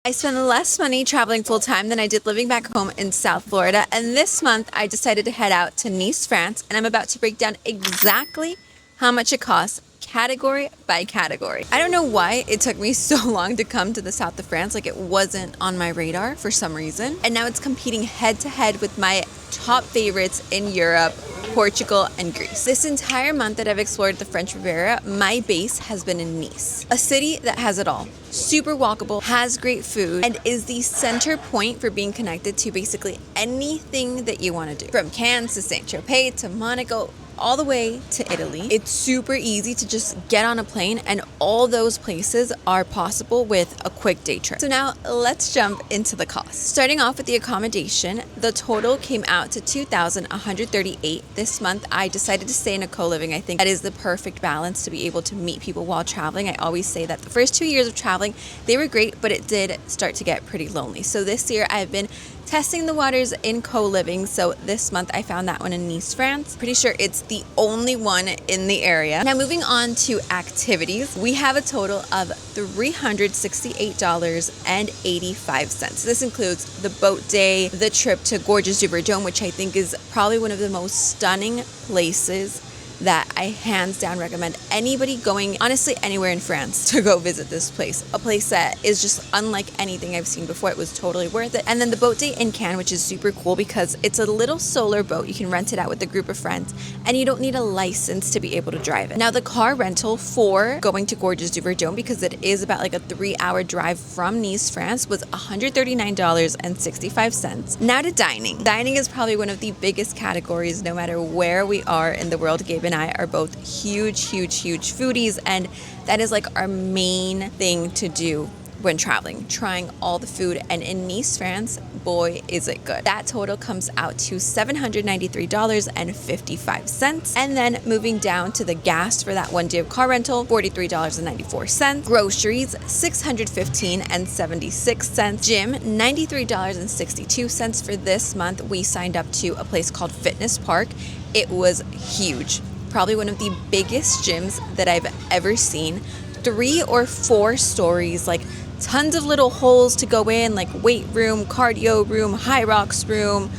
I spend less money traveling full time than I did living back home in South Florida, and this month I decided to head out to Nice, France, and I'm about to break down exactly how much it costs category by category. I don't know why it took me so long to come to the south of France, like it wasn't on my radar for some reason, and now it's competing head to head with my top favorites in Europe, Portugal, and Greece. This entire month that I've explored the French Riviera, my base has been in Nice, a city that has it all. Super walkable, has great food, and is the center point for being connected to basically anything that you want to do. From Cannes to Saint-Tropez to Monaco, all the way to Italy. It's super easy to just get on a plane, and all those places are possible with a quick day trip. So now let's jump into the cost. Starting off with the accommodation, the total came out to $2,138. This month I decided to stay in a co-living. I think that is the perfect balance to be able to meet people while traveling. I always say that the first 2 years of traveling, they were great, but it did start to get pretty lonely. So this year I've been testing the waters in co-living. So this month I found that one in Nice, France. Pretty sure it's the only one in the area. Now moving on to activities, we have a total of $368.85. This includes the boat day, the trip to Gorges du Verdon, which I think is probably one of the most stunning places that I hands down recommend anybody going, honestly, anywhere in France to go visit this place. A place that is just unlike anything I've seen before. It was totally worth it. And then the boat day in Cannes, which is super cool because it's a little solar boat. You can rent it out with a group of friends, and you don't need a license to be able to drive it. Now the car rental for going to Gorges du Verdon, because it is about like a 3-hour drive from Nice, France, was $139.65. Now to dining. Dining is probably one of the biggest categories no matter where we are in the world. Gabe and I are both huge foodies, and that is like our main thing to do when traveling, trying all the food. And in Nice, France, boy, is it good. That total comes out to $793.55. And then moving down to the gas for that one day of car rental, $43.94. Groceries, $615.76. Gym, $93.62. For this month, we signed up to a place called Fitness Park. It was huge. Probably one of the biggest gyms that I've ever seen. 3 or 4 stories, like tons of little holes to go in, like weight room, cardio room, high rocks room.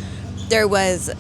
There was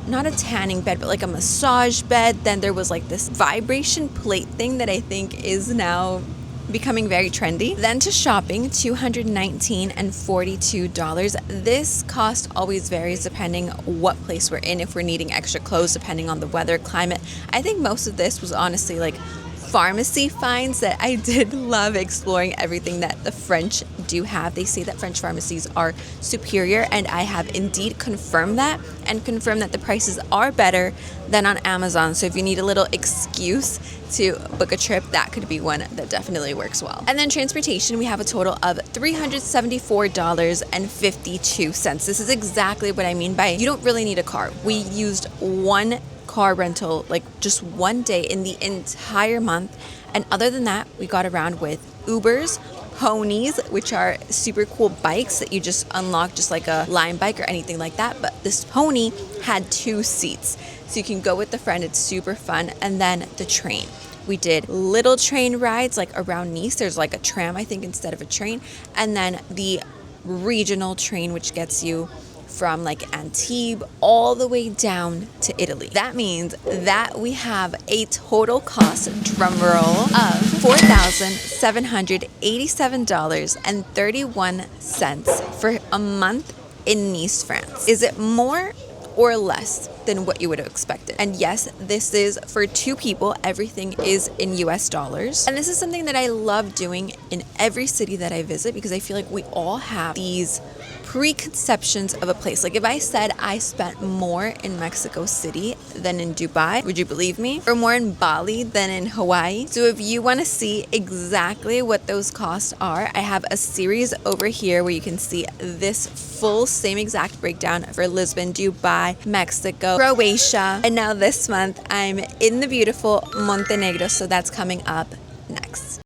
not a tanning bed, but like a massage bed. Then there was like this vibration plate thing that I think is now becoming very trendy. Then to shopping, $219.42. This cost always varies depending what place we're in, if we're needing extra clothes, depending on the weather, climate. I think most of this was honestly like pharmacy finds that I did love exploring everything that the French do have. They say that French pharmacies are superior, and I have indeed confirmed that, and confirmed that the prices are better than on Amazon. So if you need a little excuse to book a trip, that could be one that definitely works well. And then transportation, we have a total of $374.52. This is exactly what I mean by you don't really need a car. We used one car rental, like just one day in the entire month, and other than that we got around with Ubers, ponies, which are super cool bikes that you just unlock, just like a Lime bike or anything like that, but this pony had 2 seats, so you can go with a friend. It's super fun. And then the train, we did little train rides like around Nice. There's like a tram, I think, instead of a train, and then the regional train, which gets you from like Antibes all the way down to Italy. That means that we have a total cost, drum roll, of $4,787.31 for a month in Nice, France. Is it more or less than what you would have expected? And yes, this is for 2 people. Everything is in US dollars. And this is something that I love doing in every city that I visit, because I feel like we all have these preconceptions of a place. Like if I said I spent more in Mexico City than in Dubai, would you believe me? Or more in Bali than in Hawaii? So if you want to see exactly what those costs are, I have a series over here where you can see this full same exact breakdown for Lisbon, Dubai, Mexico, Croatia, and now this month I'm in the beautiful Montenegro, so that's coming up